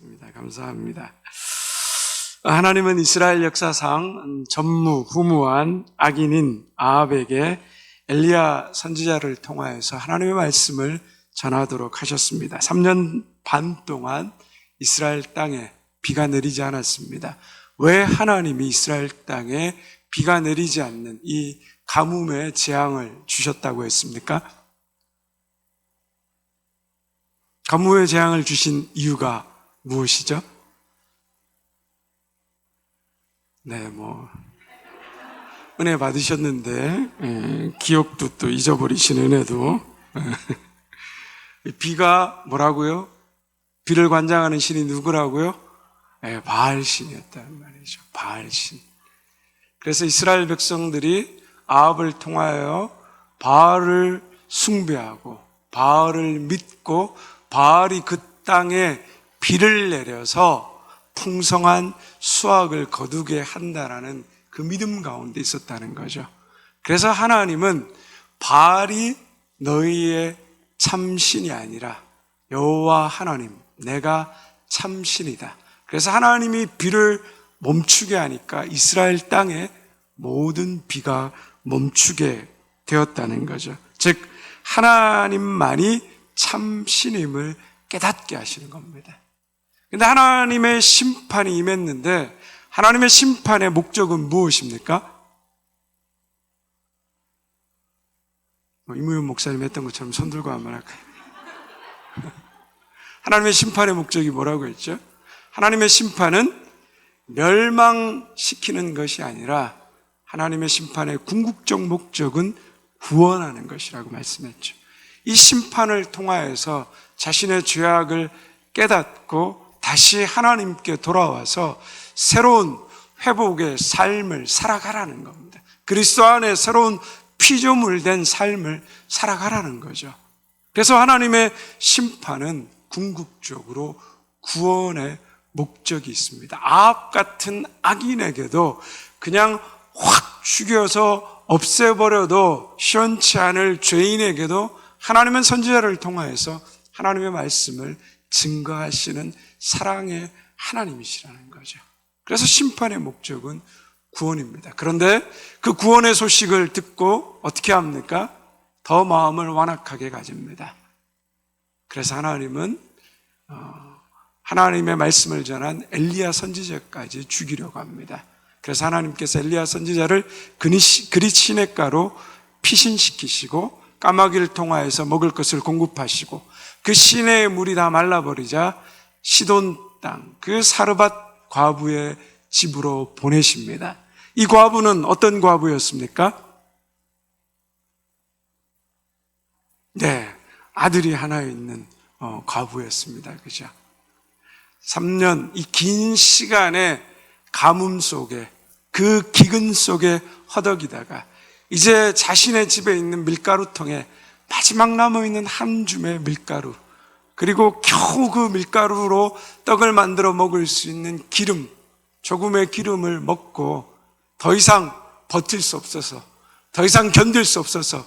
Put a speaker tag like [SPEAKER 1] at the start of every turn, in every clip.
[SPEAKER 1] 좋습니다. 감사합니다. 하나님은 이스라엘 역사상 전무후무한 악인인 아합에게 엘리야 선지자를 통하여서 하나님의 말씀을 전하도록 하셨습니다. 3년 반 동안 이스라엘 땅에 비가 내리지 않았습니다. 왜 하나님이 이스라엘 땅에 비가 내리지 않는 이 가뭄의 재앙을 주셨다고 했습니까? 가뭄의 재앙을 주신 이유가 무엇이죠? 은혜 받으셨는데 기억도 또 잊어버리신 은혜도 비가 뭐라고요? 비를 관장하는 신이 누구라고요? 바알신이었다는 말이죠. 바알신. 그래서 이스라엘 백성들이 아합을 통하여 바알을 숭배하고 바알을 믿고 바알이 그 땅에 비를 내려서 풍성한 수확을 거두게 한다라는 그 믿음 가운데 있었다는 거죠. 그래서 하나님은 바알이 너희의 참신이 아니라 여호와 하나님, 내가 참신이다. 그래서 하나님이 비를 멈추게 하니까 이스라엘 땅에 모든 비가 멈추게 되었다는 거죠. 즉 하나님만이 참신임을 깨닫게 하시는 겁니다. 근데 하나님의 심판이 임했는데 하나님의 심판의 목적은 무엇입니까? 이무윤 목사님 했던 것처럼 손 들고 한번 할까요? 하나님의 심판의 목적이 뭐라고 했죠? 하나님의 심판은 멸망시키는 것이 아니라 하나님의 심판의 궁극적 목적은 구원하는 것이라고 말씀했죠. 이 심판을 통하여서 자신의 죄악을 깨닫고 다시 하나님께 돌아와서 새로운 회복의 삶을 살아가라는 겁니다. 그리스도 안에 새로운 피조물된 삶을 살아가라는 거죠. 그래서 하나님의 심판은 궁극적으로 구원의 목적이 있습니다. 아합 같은 악인에게도 그냥 확 죽여서 없애버려도 시원치 않을 죄인에게도 하나님은 선지자를 통하여서 하나님의 말씀을 증거하시는 사랑의 하나님이시라는 거죠. 그래서 심판의 목적은 구원입니다. 그런데 그 구원의 소식을 듣고 어떻게 합니까? 더 마음을 완악하게 가집니다. 그래서 하나님은 하나님의 말씀을 전한 엘리야 선지자까지 죽이려고 합니다. 그래서 하나님께서 엘리야 선지자를 그리 시냇가로 피신시키시고 까마귀를 통하여서 먹을 것을 공급하시고 그 시내의 물이 다 말라버리자 시돈 땅 그 사르밧 과부의 집으로 보내십니다. 이 과부는 어떤 과부였습니까? 아들이 하나 있는 과부였습니다. 그죠? 3년 이 긴 시간의 가뭄 속에 그 기근 속에 허덕이다가 이제 자신의 집에 있는 밀가루통에 마지막 남아있는 한 줌의 밀가루, 그리고 겨우 그 밀가루로 떡을 만들어 먹을 수 있는 기름, 조금의 기름을 먹고 더 이상 버틸 수 없어서, 더 이상 견딜 수 없어서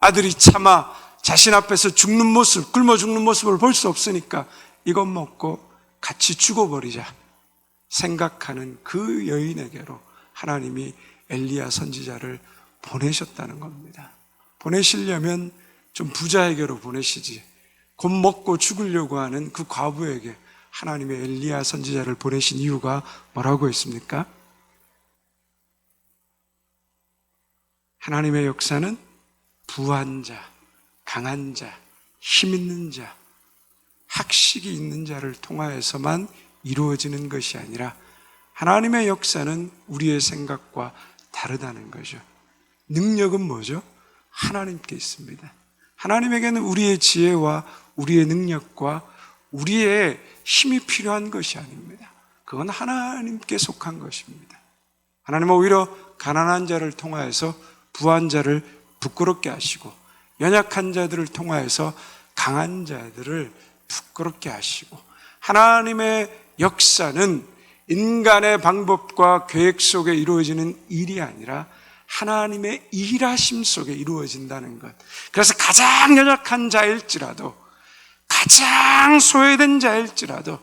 [SPEAKER 1] 아들이 차마 자신 앞에서 죽는 모습, 굶어 죽는 모습을 볼 수 없으니까 이것 먹고 같이 죽어버리자 생각하는 그 여인에게로 하나님이 엘리야 선지자를 보내셨다는 겁니다. 보내시려면 좀 부자에게로 보내시지, 곧 먹고 죽으려고 하는 그 과부에게 하나님의 엘리야 선지자를 보내신 이유가 뭐라고 했습니까? 하나님의 역사는 부한 자, 강한 자, 힘 있는 자, 학식이 있는 자를 통하여서만 이루어지는 것이 아니라 하나님의 역사는 우리의 생각과 다르다는 거죠. 능력은 뭐죠? 하나님께 있습니다. 하나님에게는 우리의 지혜와 우리의 능력과 우리의 힘이 필요한 것이 아닙니다. 그건 하나님께 속한 것입니다. 하나님은 오히려 가난한 자를 통하여서 부한 자를 부끄럽게 하시고 연약한 자들을 통하여서 강한 자들을 부끄럽게 하시고, 하나님의 역사는 인간의 방법과 계획 속에 이루어지는 일이 아니라 하나님의 일하심 속에 이루어진다는 것. 그래서 가장 연약한 자일지라도 가장 소외된 자일지라도,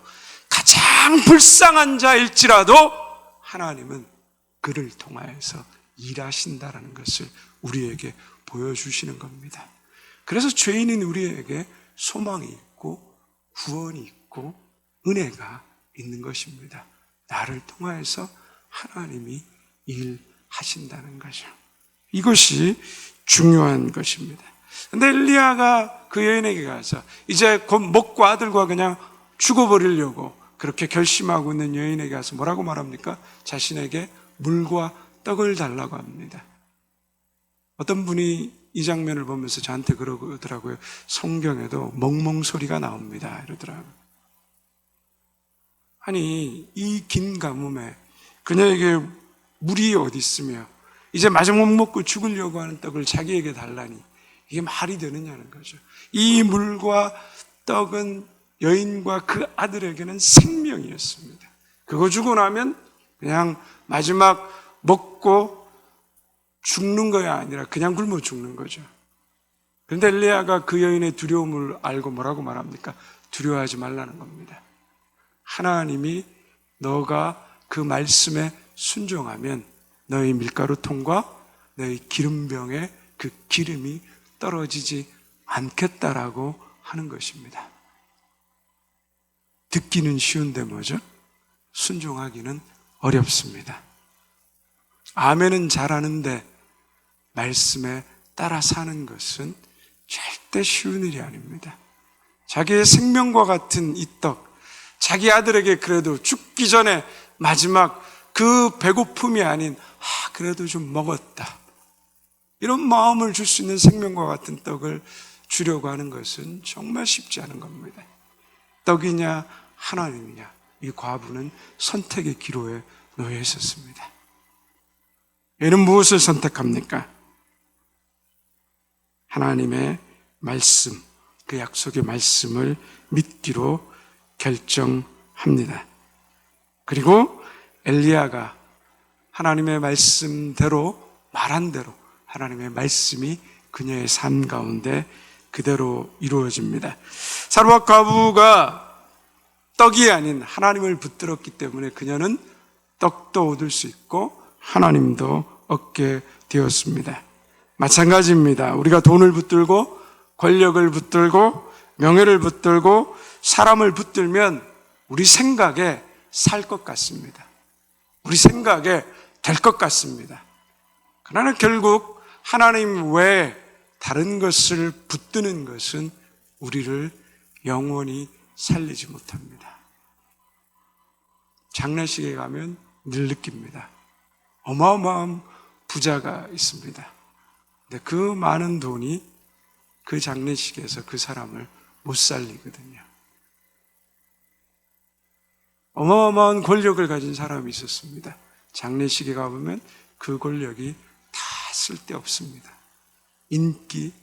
[SPEAKER 1] 가장 불쌍한 자일지라도 하나님은 그를 통하여서 일하신다라는 것을 우리에게 보여주시는 겁니다. 그래서 죄인인 우리에게 소망이 있고 구원이 있고 은혜가 있는 것입니다. 나를 통하여서 하나님이 일하신다는 거죠. 이것이 중요한 것입니다. 근데 엘리야가 그 여인에게 가서 이제 곧 먹고 아들과 그냥 죽어버리려고 그렇게 결심하고 있는 여인에게 가서 뭐라고 말합니까? 자신에게 물과 떡을 달라고 합니다. 어떤 분이 이 장면을 보면서 저한테 그러더라고요. 성경에도 멍멍 소리가 나옵니다. 이러더라고요. 아니, 이 긴 가뭄에 그녀에게 물이 어디 있으며 이제 마지막 먹고 죽으려고 하는 떡을 자기에게 달라니 이게 말이 되느냐는 거죠. 이 물과 떡은 여인과 그 아들에게는 생명이었습니다. 그거 주고 나면 그냥 마지막 먹고 죽는 거야 아니라 그냥 굶어 죽는 거죠. 그런데 엘리야가 그 여인의 두려움을 알고 뭐라고 말합니까? 두려워하지 말라는 겁니다. 하나님이 너가 그 말씀에 순종하면 너희 밀가루통과 너희 기름병에 그 기름이 떨어지지 않겠다라고 하는 것입니다. 듣기는 쉬운데 뭐죠? 순종하기는 어렵습니다. 아멘은 잘하는데 말씀에 따라 사는 것은 절대 쉬운 일이 아닙니다. 자기의 생명과 같은 이 떡, 자기 아들에게 그래도 죽기 전에 마지막 그 배고픔이 아닌 그래도 좀 먹었다, 이런 마음을 줄 수 있는 생명과 같은 떡을 주려고 하는 것은 정말 쉽지 않은 겁니다. 떡이냐 하나님이냐, 이 과부는 선택의 기로에 놓여 있었습니다. 얘는 무엇을 선택합니까? 하나님의 말씀, 그 약속의 말씀을 믿기로 결정합니다. 그리고 엘리야가 하나님의 말씀대로, 말한 대로 하나님의 말씀이 그녀의 삶 가운데 그대로 이루어집니다. 사르밧 과부가 떡이 아닌 하나님을 붙들었기 때문에 그녀는 떡도 얻을 수 있고 하나님도 얻게 되었습니다. 마찬가지입니다. 우리가 돈을 붙들고 권력을 붙들고 명예를 붙들고 사람을 붙들면 우리 생각에 살 것 같습니다. 우리 생각에 될 것 같습니다. 그러나 결국 하나님 외에 다른 것을 붙드는 것은 우리를 영원히 살리지 못합니다. 장례식에 가면 늘 느낍니다. 어마어마한 부자가 있습니다. 근데 그 많은 돈이 그 장례식에서 그 사람을 못 살리거든요. 어마어마한 권력을 가진 사람이 있었습니다. 장례식에 가보면 그 권력이 다 쓸데없습니다. 인기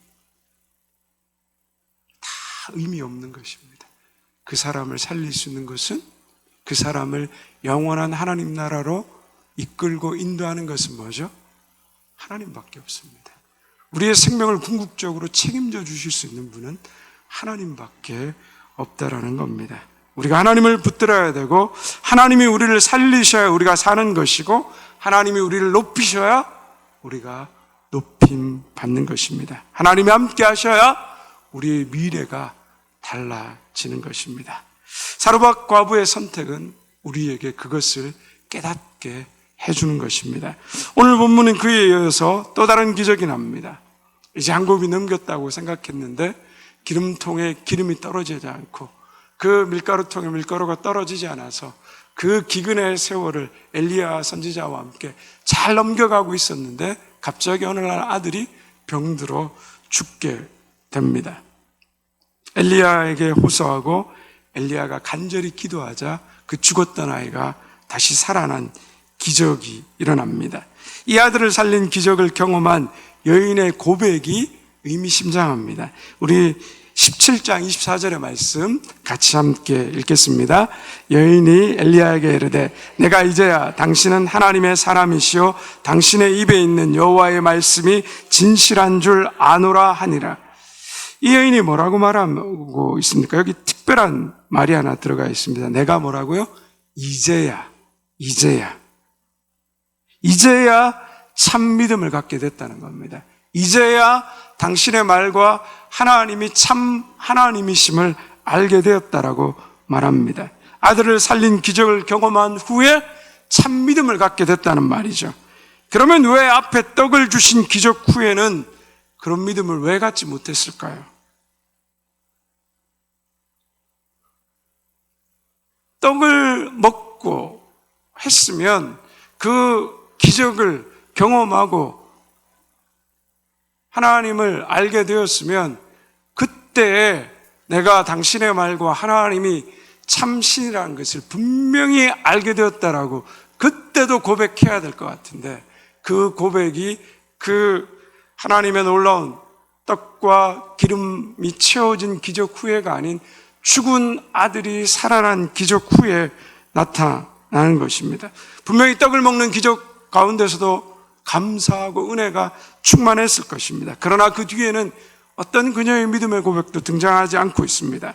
[SPEAKER 1] 다 의미 없는 것입니다. 그 사람을 살릴 수 있는 것은, 그 사람을 영원한 하나님 나라로 이끌고 인도하는 것은 뭐죠? 하나님밖에 없습니다. 우리의 생명을 궁극적으로 책임져 주실 수 있는 분은 하나님밖에 없다라는 겁니다. 우리가 하나님을 붙들어야 되고, 하나님이 우리를 살리셔야 우리가 사는 것이고, 하나님이 우리를 높이셔야 우리가 높임 받는 것입니다. 하나님이 함께 하셔야 우리의 미래가 달라지는 것입니다. 사르밧 과부의 선택은 우리에게 그것을 깨닫게 해주는 것입니다. 오늘 본문은 그에 이어서 또 다른 기적이 납니다. 이제 한 곱이 넘겼다고 생각했는데 기름통에 기름이 떨어지지 않고 그 밀가루통에 밀가루가 떨어지지 않아서 그 기근의 세월을 엘리야 선지자와 함께 잘 넘겨가고 있었는데 갑자기 어느 날 아들이 병들어 죽게 됩니다. 엘리야에게 호소하고 엘리야가 간절히 기도하자 그 죽었던 아이가 다시 살아난 기적이 일어납니다. 이 아들을 살린 기적을 경험한 여인의 고백이 의미심장합니다. 우리 17장 24절의 말씀 같이 함께 읽겠습니다. 여인이 엘리야에게 이르되 내가 이제야 당신은 하나님의 사람이시오 당신의 입에 있는 여호와의 말씀이 진실한 줄 아노라 하니라. 이 여인이 뭐라고 말하고 있습니까? 여기 특별한 말이 하나 들어가 있습니다. 내가 뭐라고요? 이제야 참 믿음을 갖게 됐다는 겁니다. 이제야 당신의 말과 하나님이 참 하나님이심을 알게 되었다라고 말합니다. 아들을 살린 기적을 경험한 후에 참 믿음을 갖게 됐다는 말이죠. 그러면 왜 앞에 떡을 주신 기적 후에는 그런 믿음을 왜 갖지 못했을까요? 떡을 먹고 했으면 그 기적을 경험하고 하나님을 알게 되었으면 그때 내가 당신의 말과 하나님이 참신이라는 것을 분명히 알게 되었다라고 그때도 고백해야 될 것 같은데, 그 고백이 그 하나님의 놀라운 떡과 기름이 채워진 기적 후에가 아닌 죽은 아들이 살아난 기적 후에 나타나는 것입니다. 분명히 떡을 먹는 기적 가운데서도 감사하고 은혜가 충만했을 것입니다. 그러나 그 뒤에는 어떤 그녀의 믿음의 고백도 등장하지 않고 있습니다.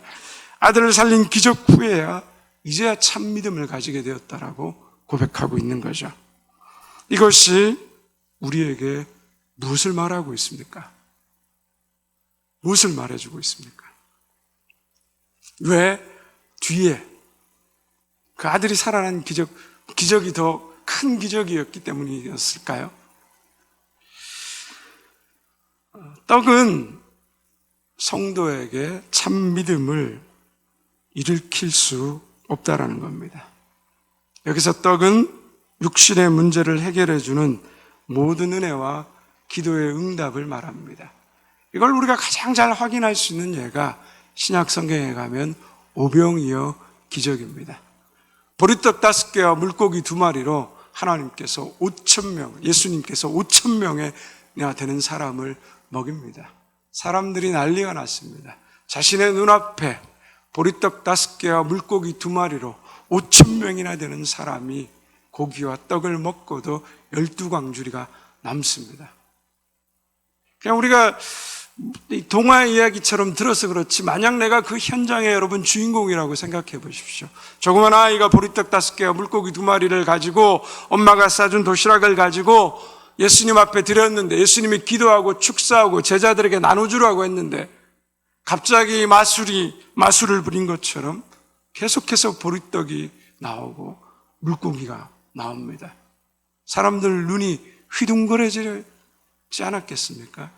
[SPEAKER 1] 아들을 살린 기적 후에야 이제야 참 믿음을 가지게 되었다라고 고백하고 있는 거죠. 이것이 우리에게 무엇을 말하고 있습니까? 무엇을 말해주고 있습니까? 왜 뒤에 그 아들이 살아난 기적이 더 큰 기적이었기 때문이었을까요? 떡은 성도에게 참 믿음을 일으킬 수 없다라는 겁니다. 여기서 떡은 육신의 문제를 해결해주는 모든 은혜와 기도의 응답을 말합니다. 이걸 우리가 가장 잘 확인할 수 있는 예가 신약 성경에 가면 오병이어 기적입니다. 보리떡 5개와 물고기 2마리로 하나님께서 5,000명, 예수님께서 5,000명에 되는 사람을 먹입니다. 사람들이 난리가 났습니다. 자신의 눈앞에 보리떡 5개와 물고기 2마리로 5,000명이나 되는 사람이 고기와 떡을 먹고도 12광주리가 남습니다. 그냥 우리가 동화 이야기처럼 들어서 그렇지, 만약 내가 그 현장에 여러분 주인공이라고 생각해 보십시오. 조그만 아이가 보리떡 5개와 물고기 2마리를 가지고 엄마가 싸준 도시락을 가지고 예수님 앞에 드렸는데, 예수님이 기도하고 축사하고 제자들에게 나눠주라고 했는데 갑자기 마술을 부린 것처럼 계속해서 보리떡이 나오고 물고기가 나옵니다. 사람들 눈이 휘둥그레지지 않았겠습니까?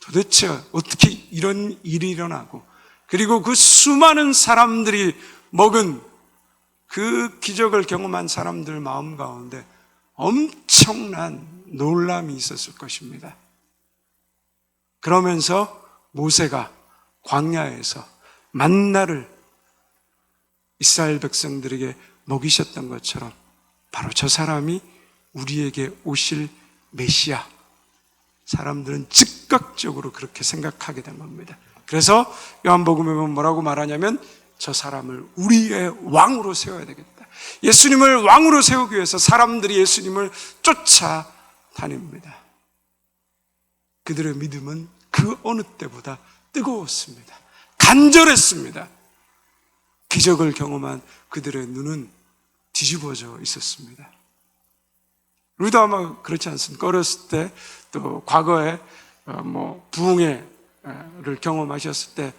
[SPEAKER 1] 도대체 어떻게 이런 일이 일어나고, 그리고 그 수많은 사람들이 먹은 그 기적을 경험한 사람들 마음 가운데 엄청난 놀람이 있었을 것입니다. 그러면서 모세가 광야에서 만나를 이스라엘 백성들에게 먹이셨던 것처럼 바로 저 사람이 우리에게 오실 메시아, 사람들은 즉각적으로 그렇게 생각하게 된 겁니다. 그래서 요한복음에 보면 뭐라고 말하냐면 저 사람을 우리의 왕으로 세워야 되겠다. 예수님을 왕으로 세우기 위해서 사람들이 예수님을 쫓아다닙니다. 그들의 믿음은 그 어느 때보다 뜨거웠습니다. 간절했습니다. 기적을 경험한 그들의 눈은 뒤집어져 있었습니다. 우리도 아마 그렇지 않습니까? 어렸을 때, 또 과거에 부흥회를 경험하셨을 때,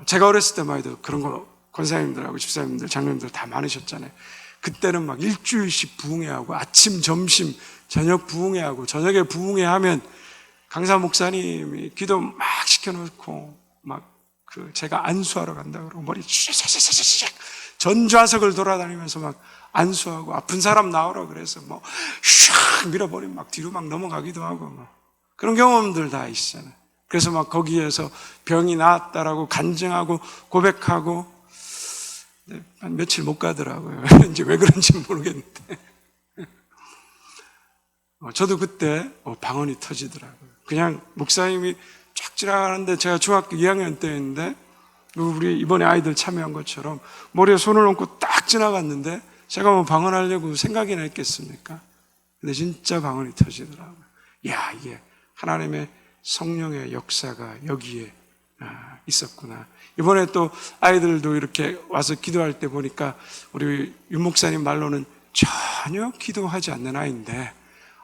[SPEAKER 1] 제가 어렸을 때만 해도 그런 거 권사님들하고 집사님들, 장로님들 다 많으셨잖아요. 그때는 막 일주일씩 부흥회하고 아침, 점심, 저녁 부흥회하고, 저녁에 부흥회하면 강사 목사님이 기도 막 시켜놓고 제가 안수하러 간다고 그러고 머리 슉슉슉슉 전좌석을 돌아다니면서 막 안수하고, 아픈 사람 나오라 그래서 슉 밀어버리면 막 뒤로 막 넘어가기도 하고 그런 경험들 다 있잖아요. 그래서 막 거기에서 병이 나았다라고 간증하고 고백하고, 한 며칠 못 가더라고요. 이제 왜 그런지 모르겠는데 저도 그때 방언이 터지더라고요. 그냥 목사님이 쫙 지나가는데, 제가 중학교 2학년 때였는데 우리 이번에 아이들 참여한 것처럼 머리에 손을 얹고 딱 지나갔는데 제가 방언하려고 생각이나 했겠습니까? 근데 진짜 방언이 터지더라고요. 이게 하나님의 성령의 역사가 여기에 있었구나. 이번에 또 아이들도 이렇게 와서 기도할 때 보니까 우리 윤 목사님 말로는 전혀 기도하지 않는 아이인데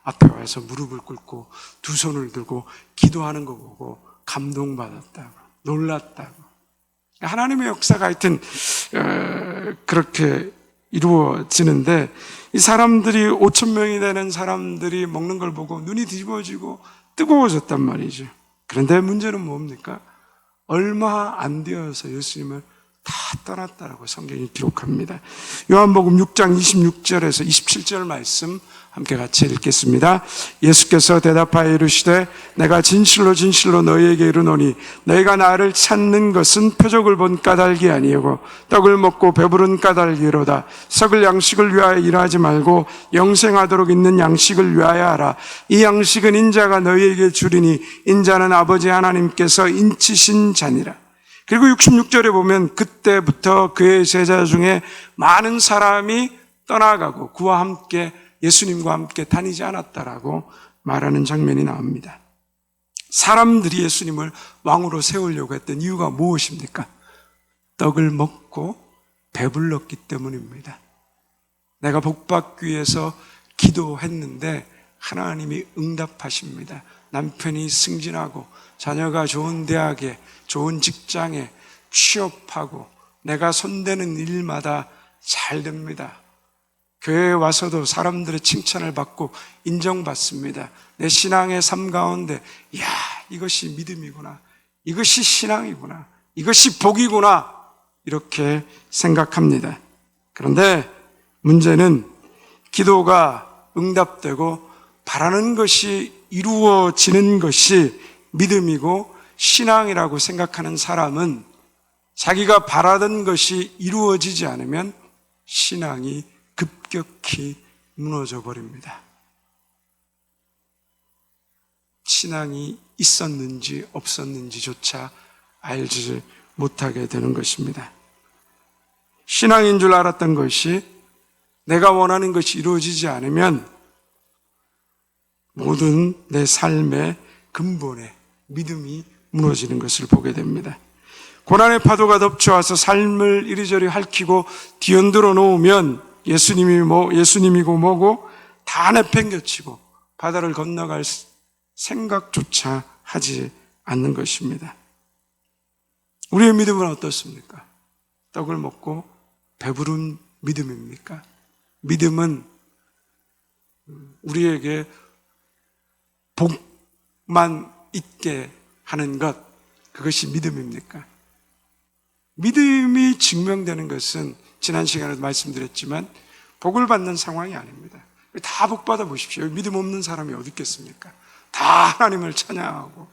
[SPEAKER 1] 앞에 와서 무릎을 꿇고 두 손을 들고 기도하는 거 보고 감동받았다고, 놀랐다고. 하나님의 역사가 하여튼 그렇게 이루어지는데, 이 사람들이 5천 명이 되는 사람들이 먹는 걸 보고 눈이 뒤집어지고 뜨거워졌단 말이죠. 그런데 문제는 뭡니까? 얼마 안 되어서 예수님을 다 떠났다라고 성경이 기록합니다. 요한복음 6장 26절에서 27절 말씀 함께 같이 읽겠습니다. 예수께서 대답하여 이르시되 내가 진실로 진실로 너희에게 이르노니 너희가 나를 찾는 것은 표적을 본 까닭이 아니고 떡을 먹고 배부른 까닭이로다. 썩을 양식을 위하여 일하지 말고 영생하도록 있는 양식을 위하여 하라. 이 양식은 인자가 너희에게 주리니 인자는 아버지 하나님께서 인치신 자니라. 그리고 66절에 보면 그때부터 그의 제자 중에 많은 사람이 떠나가고 그와 함께 예수님과 함께 다니지 않았다라고 말하는 장면이 나옵니다. 사람들이 예수님을 왕으로 세우려고 했던 이유가 무엇입니까? 떡을 먹고 배불렀기 때문입니다. 내가 복받기 위해서 기도했는데 하나님이 응답하십니다. 남편이 승진하고 자녀가 좋은 대학에 좋은 직장에 취업하고 내가 손대는 일마다 잘 됩니다. 교회에 와서도 사람들의 칭찬을 받고 인정받습니다. 내 신앙의 삶 가운데 이야, 이것이 믿음이구나, 이것이 신앙이구나, 이것이 복이구나, 이렇게 생각합니다. 그런데 문제는 기도가 응답되고 바라는 것이 이루어지는 것이 믿음이고 신앙이라고 생각하는 사람은 자기가 바라던 것이 이루어지지 않으면 신앙이 급격히 무너져 버립니다. 신앙이 있었는지 없었는지조차 알지 못하게 되는 것입니다. 신앙인 줄 알았던 것이 내가 원하는 것이 이루어지지 않으면 모든 내 삶의 근본에 믿음이 무너지는 것을 보게 됩니다. 고난의 파도가 덮쳐와서 삶을 이리저리 핥히고 뒤흔들어 놓으면 예수님이고 뭐고 다 내팽개치고 바다를 건너갈 생각조차 하지 않는 것입니다. 우리의 믿음은 어떻습니까? 떡을 먹고 배부른 믿음입니까? 믿음은 우리에게 복만 있게 하는 것, 그것이 믿음입니까? 믿음이 증명되는 것은 지난 시간에도 말씀드렸지만 복을 받는 상황이 아닙니다. 다 복 받아 보십시오. 믿음 없는 사람이 어디 있겠습니까? 다 하나님을 찬양하고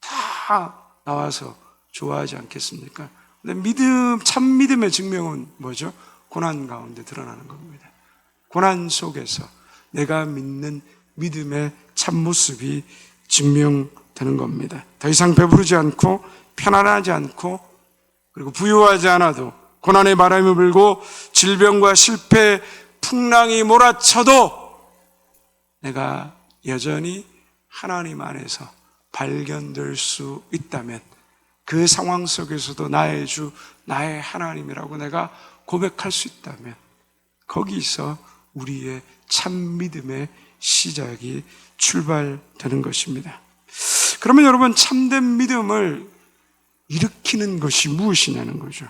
[SPEAKER 1] 다 나와서 좋아하지 않겠습니까? 근데 참 믿음의 증명은 뭐죠? 고난 가운데 드러나는 겁니다. 고난 속에서 내가 믿는 믿음의 참모습이 증명되는 겁니다. 더 이상 배부르지 않고 편안하지 않고 그리고 부유하지 않아도 고난의 바람이 불고 질병과 실패의 풍랑이 몰아쳐도 내가 여전히 하나님 안에서 발견될 수 있다면 그 상황 속에서도 나의 주, 나의 하나님이라고 내가 고백할 수 있다면 거기서 우리의 참 믿음의 시작이 출발되는 것입니다. 그러면 여러분, 참된 믿음을 일으키는 것이 무엇이냐는 거죠.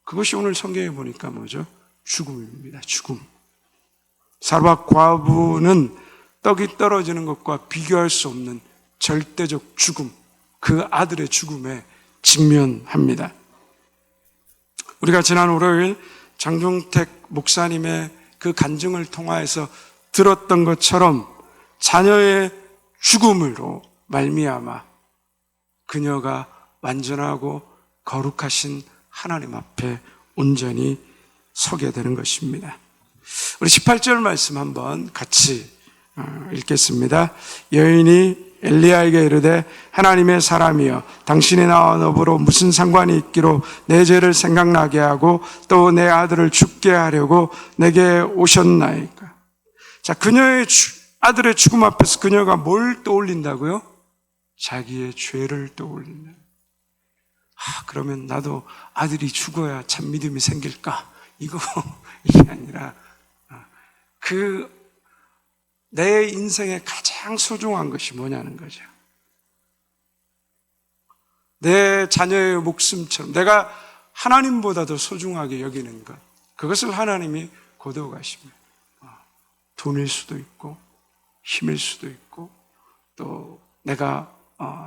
[SPEAKER 1] 그것이 오늘 성경에 보니까 뭐죠? 죽음입니다. 죽음. 사르밧 과부는 떡이 떨어지는 것과 비교할 수 없는 절대적 죽음, 그 아들의 죽음에 직면합니다. 우리가 지난 월요일 장종택 목사님의 그 간증을 통하여서 들었던 것처럼 자녀의 죽음으로 말미암아 그녀가 완전하고 거룩하신 하나님 앞에 온전히 서게 되는 것입니다. 우리 18절 말씀 한번 같이 읽겠습니다. 여인이 엘리야에게 이르되 하나님의 사람이여 당신이 나와 너보러 무슨 상관이 있기로 내 죄를 생각나게 하고 또 내 아들을 죽게 하려고 내게 오셨나이까. 자, 그녀의 아들의 죽음 앞에서 그녀가 뭘 떠올린다고요? 자기의 죄를 떠올린다. 그러면 나도 아들이 죽어야 참 믿음이 생길까? 이게 아니라 내 인생에 가장 소중한 것이 뭐냐는 거죠. 내 자녀의 목숨처럼 내가 하나님보다도 소중하게 여기는 것, 그것을 하나님이 거두어가십니다. 돈일 수도 있고 힘일 수도 있고 또 내가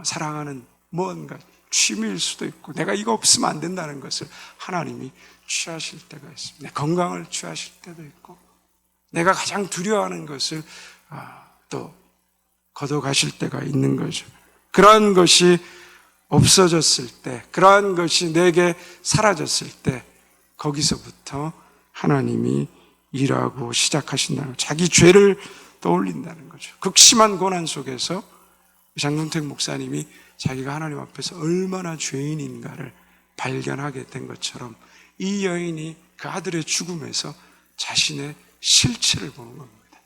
[SPEAKER 1] 사랑하는 무언가 취미일 수도 있고, 내가 이거 없으면 안 된다는 것을 하나님이 취하실 때가 있습니다. 내 건강을 취하실 때도 있고, 내가 가장 두려워하는 것을 또 걷어가실 때가 있는 거죠. 그러한 것이 없어졌을 때, 그러한 것이 내게 사라졌을 때, 거기서부터 하나님이 일하고 시작하신다는 거죠. 자기 죄를 떠올린다는 거죠. 극심한 고난 속에서 장동택 목사님이 자기가 하나님 앞에서 얼마나 죄인인가를 발견하게 된 것처럼, 이 여인이 그 아들의 죽음에서 자신의 실체를 보는 겁니다.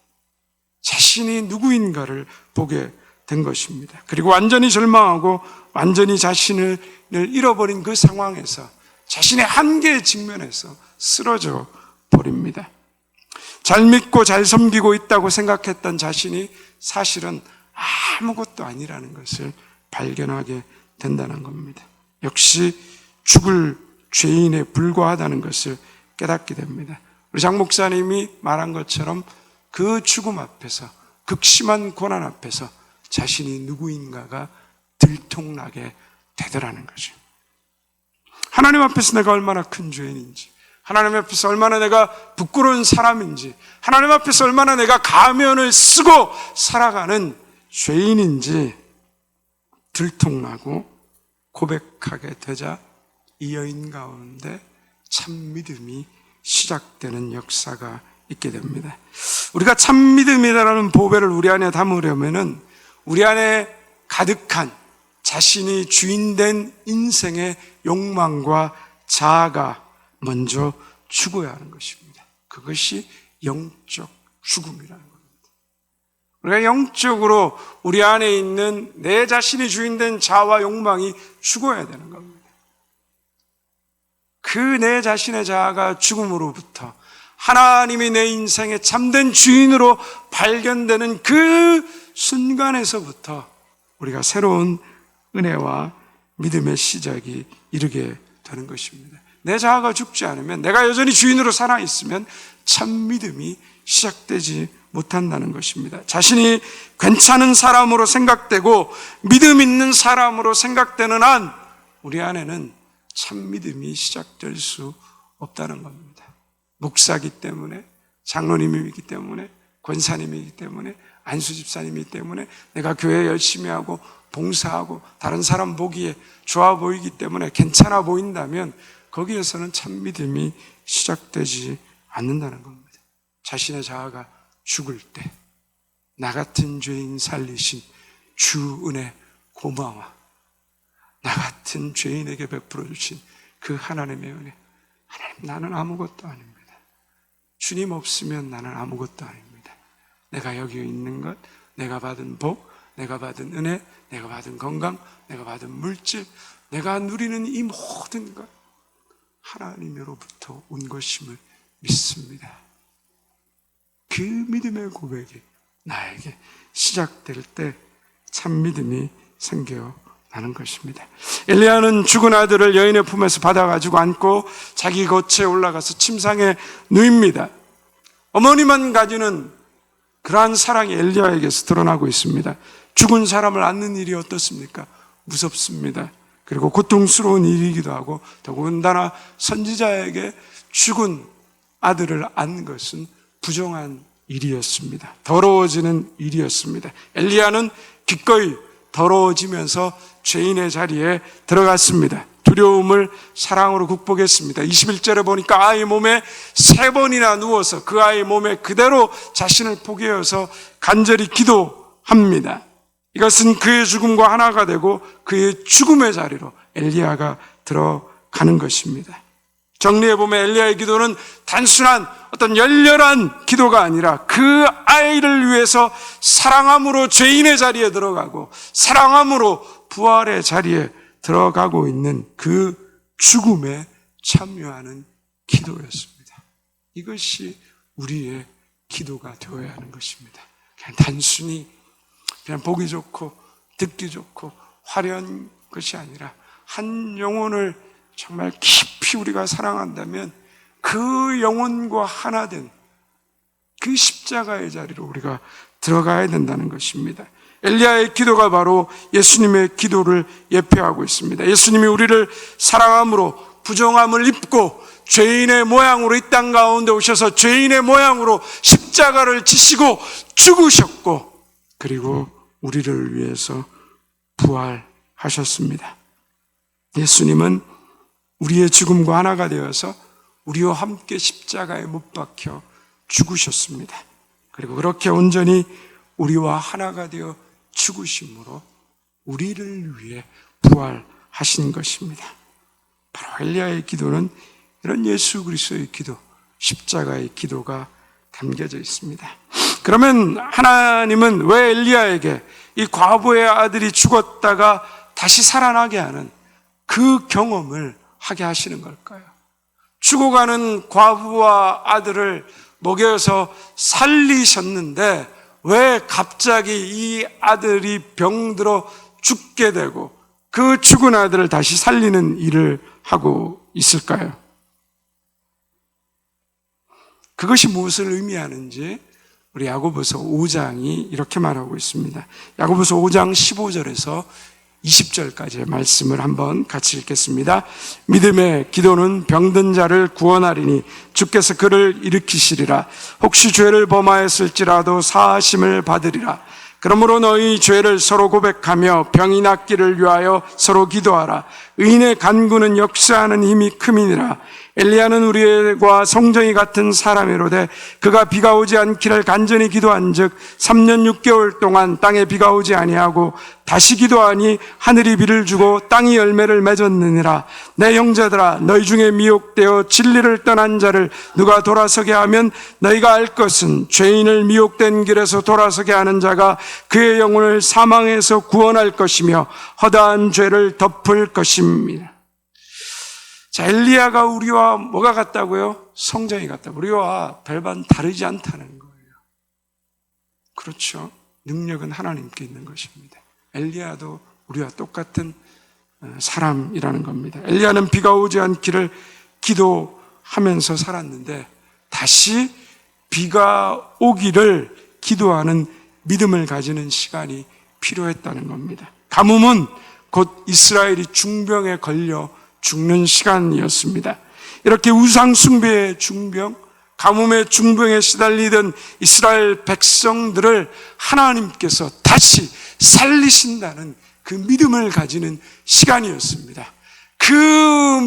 [SPEAKER 1] 자신이 누구인가를 보게 된 것입니다. 그리고 완전히 절망하고 완전히 자신을 잃어버린 그 상황에서 자신의 한계에 직면해서 쓰러져 버립니다. 잘 믿고 잘 섬기고 있다고 생각했던 자신이 사실은 아무것도 아니라는 것을 발견하게 된다는 겁니다. 역시 죽을 죄인에 불과하다는 것을 깨닫게 됩니다. 우리 장 목사님이 말한 것처럼 그 죽음 앞에서, 극심한 고난 앞에서 자신이 누구인가가 들통나게 되더라는 거죠. 하나님 앞에서 내가 얼마나 큰 죄인인지, 하나님 앞에서 얼마나 내가 부끄러운 사람인지, 하나님 앞에서 얼마나 내가 가면을 쓰고 살아가는 죄인인지 들통나고 고백하게 되자 이 여인 가운데 참 믿음이 시작되는 역사가 있게 됩니다. 우리가 참 믿음이라는 보배를 우리 안에 담으려면은 우리 안에 가득한 자신이 주인된 인생의 욕망과 자아가 먼저 죽어야 하는 것입니다. 그것이 영적 죽음이라는 겁니다. 우리가 영적으로 우리 안에 있는 내 자신이 주인된 자아와 욕망이 죽어야 되는 겁니다. 그 내 자신의 자아가 죽음으로부터 하나님이 내 인생의 참된 주인으로 발견되는 그 순간에서부터 우리가 새로운 은혜와 믿음의 시작이 이르게 되는 것입니다. 내 자아가 죽지 않으면, 내가 여전히 주인으로 살아있으면 참 믿음이 시작되지 못한다는 것입니다. 자신이 괜찮은 사람으로 생각되고 믿음 있는 사람으로 생각되는 한 우리 안에는 참 믿음이 시작될 수 없다는 겁니다. 목사이기 때문에, 장로님이기 때문에, 권사님이기 때문에, 안수집사님이기 때문에, 내가 교회 열심히 하고 봉사하고 다른 사람 보기에 좋아 보이기 때문에 괜찮아 보인다면 거기에서는 참 믿음이 시작되지 않는다는 겁니다. 자신의 자아가 죽을 때 나 같은 죄인 살리신 주 은혜 고마워, 나 같은 죄인에게 베풀어 주신 그 하나님의 은혜, 하나님 나는 아무것도 아닙니다. 주님 없으면 나는 아무것도 아닙니다. 내가 여기 있는 것, 내가 받은 복, 내가 받은 은혜, 내가 받은 건강, 내가 받은 물질, 내가 누리는 이 모든 것 하나님으로부터 온 것임을 믿습니다. 그 믿음의 고백이 나에게 시작될 때 참 믿음이 생겨나는 것입니다. 엘리야는 죽은 아들을 여인의 품에서 받아가지고 안고 자기 거처에 올라가서 침상에 누입니다. 어머니만 가지는 그러한 사랑이 엘리야에게서 드러나고 있습니다. 죽은 사람을 안는 일이 어떻습니까? 무섭습니다. 그리고 고통스러운 일이기도 하고, 더군다나 선지자에게 죽은 아들을 안는 것은 부정한 일이었습니다. 더러워지는 일이었습니다. 엘리야는 기꺼이 더러워지면서 죄인의 자리에 들어갔습니다. 두려움을 사랑으로 극복했습니다. 21절에 보니까 아이의 몸에 3번이나 누워서 그 아이의 몸에 그대로 자신을 포개어서 간절히 기도합니다. 이것은 그의 죽음과 하나가 되고 그의 죽음의 자리로 엘리야가 들어가는 것입니다. 정리해보면 엘리야의 기도는 단순한 어떤 열렬한 기도가 아니라 그 아이를 위해서 사랑함으로 죄인의 자리에 들어가고 사랑함으로 부활의 자리에 들어가고 있는 그 죽음에 참여하는 기도였습니다. 이것이 우리의 기도가 되어야 하는 것입니다. 그냥 단순히 그냥 보기 좋고 듣기 좋고 화려한 것이 아니라 한 영혼을 정말 깊이 우리가 사랑한다면 그 영혼과 하나 된 그 십자가의 자리로 우리가 들어가야 된다는 것입니다. 엘리야의 기도가 바로 예수님의 기도를 예표하고 있습니다. 예수님이 우리를 사랑함으로 부정함을 입고 죄인의 모양으로 이 땅 가운데 오셔서 죄인의 모양으로 십자가를 지시고 죽으셨고 그리고 우리를 위해서 부활하셨습니다. 예수님은 우리의 죽음과 하나가 되어서 우리와 함께 십자가에 못 박혀 죽으셨습니다. 그리고 그렇게 온전히 우리와 하나가 되어 죽으심으로 우리를 위해 부활하신 것입니다. 바로 엘리야의 기도는 이런 예수 그리스도의 기도, 십자가의 기도가 담겨져 있습니다. 그러면 하나님은 왜 엘리야에게 이 과부의 아들이 죽었다가 다시 살아나게 하는 그 경험을 하게 하시는 걸까요? 죽어가는 과부와 아들을 먹여서 살리셨는데 왜 갑자기 이 아들이 병들어 죽게 되고 그 죽은 아들을 다시 살리는 일을 하고 있을까요? 그것이 무엇을 의미하는지 우리 야고보서 5장이 이렇게 말하고 있습니다. 야고보서 5장 15절에서 20절까지의 말씀을 한번 같이 읽겠습니다. 믿음의 기도는 병든 자를 구원하리니 주께서 그를 일으키시리라. 혹시 죄를 범하였을지라도 사하심을 받으리라. 그러므로 너희 죄를 서로 고백하며 병이 낫기를 위하여 서로 기도하라. 의인의 간구는 역사하는 힘이 큼이니라. 엘리야는 우리와 성정이 같은 사람이로되 그가 비가 오지 않기를 간절히 기도한즉 3년 6개월 동안 땅에 비가 오지 아니하고 다시 기도하니 하늘이 비를 주고 땅이 열매를 맺었느니라. 내 형제들아 너희 중에 미혹되어 진리를 떠난 자를 누가 돌아서게 하면 너희가 알 것은 죄인을 미혹된 길에서 돌아서게 하는 자가 그의 영혼을 사망에서 구원할 것이며 허다한 죄를 덮을 것입니다. 자, 엘리야가 우리와 뭐가 같다고요? 성정이 같다고. 우리와 별반 다르지 않다는 거예요. 그렇죠. 능력은 하나님께 있는 것입니다. 엘리야도 우리와 똑같은 사람이라는 겁니다. 엘리야는 비가 오지 않기를 기도하면서 살았는데 다시 비가 오기를 기도하는 믿음을 가지는 시간이 필요했다는 겁니다. 가뭄은 곧 이스라엘이 중병에 걸려 죽는 시간이었습니다. 이렇게 우상숭배의 중병, 가뭄의 중병에 시달리던 이스라엘 백성들을 하나님께서 다시 살리신다는 그 믿음을 가지는 시간이었습니다. 그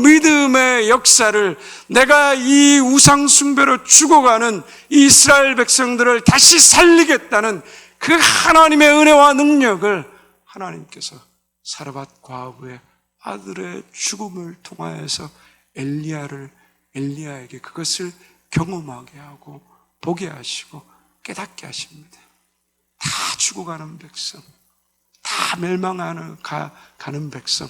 [SPEAKER 1] 믿음의 역사를 내가 이 우상숭배로 죽어가는 이 이스라엘 백성들을 다시 살리겠다는 그 하나님의 은혜와 능력을 하나님께서 사르밧 과부의 아들의 죽음을 통하여서 엘리야에게 그것을 경험하게 하고 보게 하시고 깨닫게 하십니다. 다 죽어가는 백성, 다 가는 백성,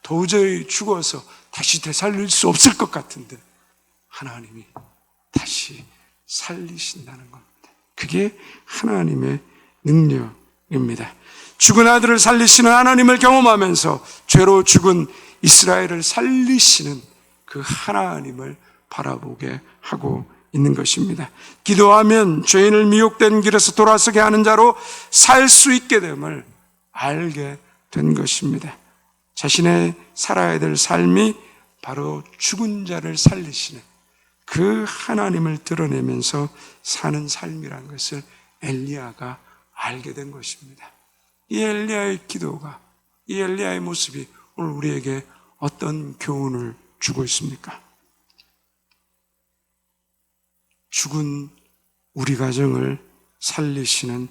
[SPEAKER 1] 도저히 죽어서 다시 되살릴 수 없을 것 같은데 하나님이 다시 살리신다는 겁니다. 그게 하나님의 능력입니다. 죽은 아들을 살리시는 하나님을 경험하면서 죄로 죽은 이스라엘을 살리시는 그 하나님을 바라보게 하고 있는 것입니다. 기도하면 죄인을 미혹된 길에서 돌아서게 하는 자로 살 수 있게 됨을 알게 된 것입니다. 자신의 살아야 될 삶이 바로 죽은 자를 살리시는 그 하나님을 드러내면서 사는 삶이라는 것을 엘리야가 알게 된 것입니다. 이 엘리야의 기도가, 이 엘리야의 모습이 오늘 우리에게 어떤 교훈을 주고 있습니까? 죽은 우리 가정을 살리시는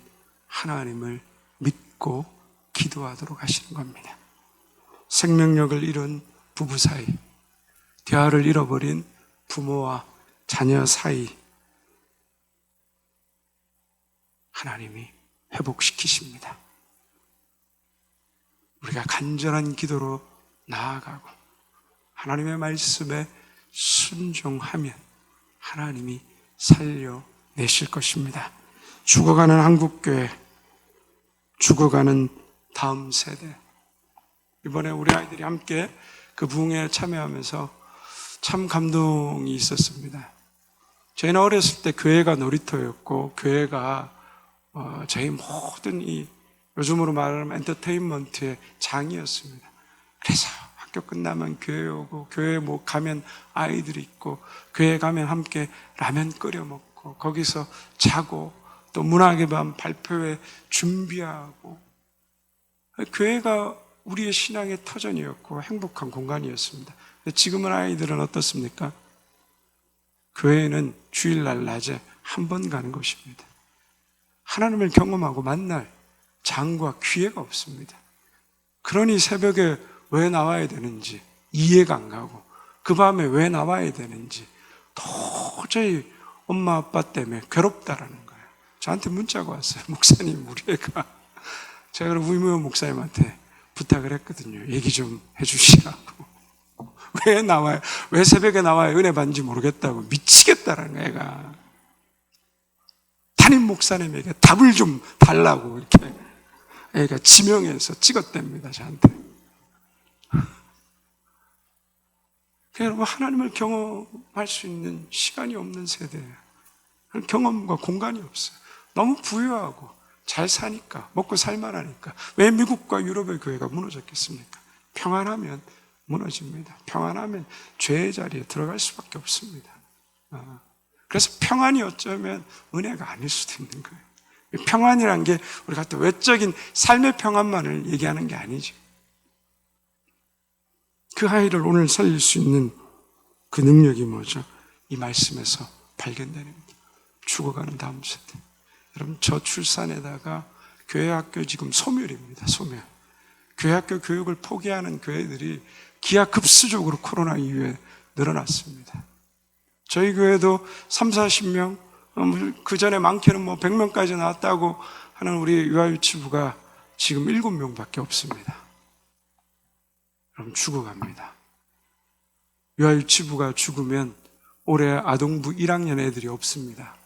[SPEAKER 1] 하나님을 믿고 기도하도록 하시는 겁니다. 생명력을 잃은 부부 사이, 대화를 잃어버린 부모와 자녀 사이 하나님이 회복시키십니다. 우리가 간절한 기도로 나아가고 하나님의 말씀에 순종하면 하나님이 살려내실 것입니다. 죽어가는 한국교회, 죽어가는 다음 세대. 이번에 우리 아이들이 함께 그 부흥회에 참여하면서 참 감동이 있었습니다. 저희는 어렸을 때 교회가 놀이터였고 교회가 저희 모든 이 요즘으로 말하면 엔터테인먼트의 장이었습니다. 그래서 학교 끝나면 교회 오고 교회 뭐 가면 아이들이 있고 교회 가면 함께 라면 끓여 먹고 거기서 자고 또 문학의 밤 발표회 준비하고 교회가 우리의 신앙의 터전이었고 행복한 공간이었습니다. 지금은 아이들은 어떻습니까? 교회는 주일날 낮에 한 번 가는 곳입니다. 하나님을 경험하고 만날 장과 기회가 없습니다. 그러니 새벽에 왜 나와야 되는지 이해가 안 가고 그 밤에 왜 나와야 되는지 도저히 엄마 아빠 때문에 괴롭다라는 거예요. 저한테 문자가 왔어요. 목사님, 우리 애가 제가 그럼 우이모 목사님한테 부탁을 했거든요. 얘기 좀 해주시라고. 왜 나와요? 왜 새벽에 나와요? 은혜 받는지 모르겠다고. 미치겠다라는 거예요, 애가. 담임 목사님에게 답을 좀 달라고 이렇게 애가 지명해서 찍었답니다, 저한테. 여러분, 하나님을 경험할 수 있는 시간이 없는 세대예요. 경험과 공간이 없어요. 너무 부유하고 잘 사니까, 먹고 살만하니까. 왜 미국과 유럽의 교회가 무너졌겠습니까? 평안하면 무너집니다. 평안하면 죄의 자리에 들어갈 수밖에 없습니다. 그래서 평안이 어쩌면 은혜가 아닐 수도 있는 거예요. 평안이란 게 우리가 또 외적인 삶의 평안만을 얘기하는 게 아니죠. 그 아이를 오늘 살릴 수 있는 그 능력이 뭐죠? 이 말씀에서 발견되는 겁니다. 죽어가는 다음 세대. 여러분, 저출산에다가 교회학교 지금 소멸입니다. 소멸. 교회학교 교육을 포기하는 교회들이 기하급수적으로 코로나 이후에 늘어났습니다. 저희 교회도 30, 40명, 그 전에 많게는 뭐 100명까지 나왔다고 하는 우리 유아유치부가 지금 7명밖에 없습니다. 그럼 죽어갑니다. 유아유치부가 죽으면 올해 아동부 1학년 애들이 없습니다.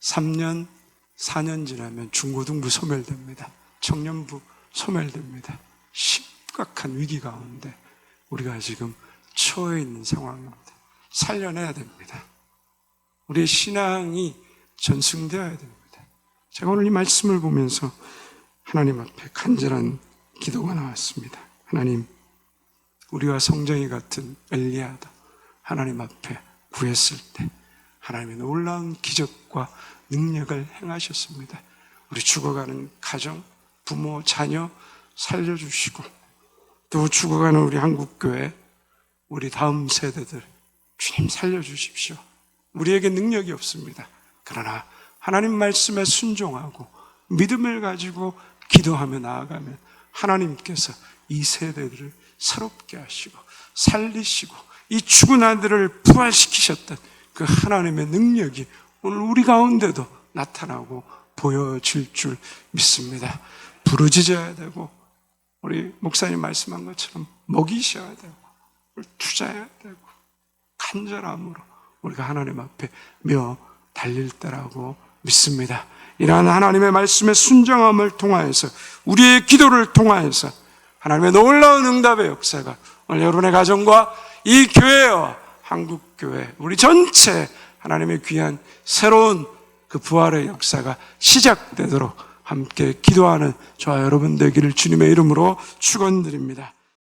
[SPEAKER 1] 3년, 4년 지나면 중고등부 소멸됩니다. 청년부 소멸됩니다. 심각한 위기 가운데 우리가 지금 처해 있는 상황입니다. 살려내야 됩니다. 우리의 신앙이 전승되어야 됩니다. 제가 오늘 이 말씀을 보면서 하나님 앞에 간절한 기도가 나왔습니다. 하나님, 우리와 성정이 같은 엘리야도 하나님 앞에 구했을 때 하나님의 놀라운 기적과 능력을 행하셨습니다. 우리 죽어가는 가정, 부모, 자녀 살려주시고 또 죽어가는 우리 한국교회, 우리 다음 세대들 주님 살려주십시오. 우리에게 능력이 없습니다. 그러나 하나님 말씀에 순종하고 믿음을 가지고 기도하며 나아가면 하나님께서 이 세대들을 새롭게 하시고 살리시고 이 죽은 아들을 부활시키셨던 그 하나님의 능력이 오늘 우리 가운데도 나타나고 보여질 줄 믿습니다. 부르짖어야 되고 우리 목사님 말씀한 것처럼 먹이셔야 되고 투자해야 되고 간절함으로 우리가 하나님 앞에 며 달릴 때라고 믿습니다. 이러한 하나님의 말씀의 순정함을 통하여서 우리의 기도를 통하여서 하나님의 놀라운 응답의 역사가 오늘 여러분의 가정과 이 교회와 한국교회 우리 전체 하나님의 귀한 새로운 그 부활의 역사가 시작되도록 함께 기도하는 저와 여러분 되기를 주님의 이름으로 축원드립니다.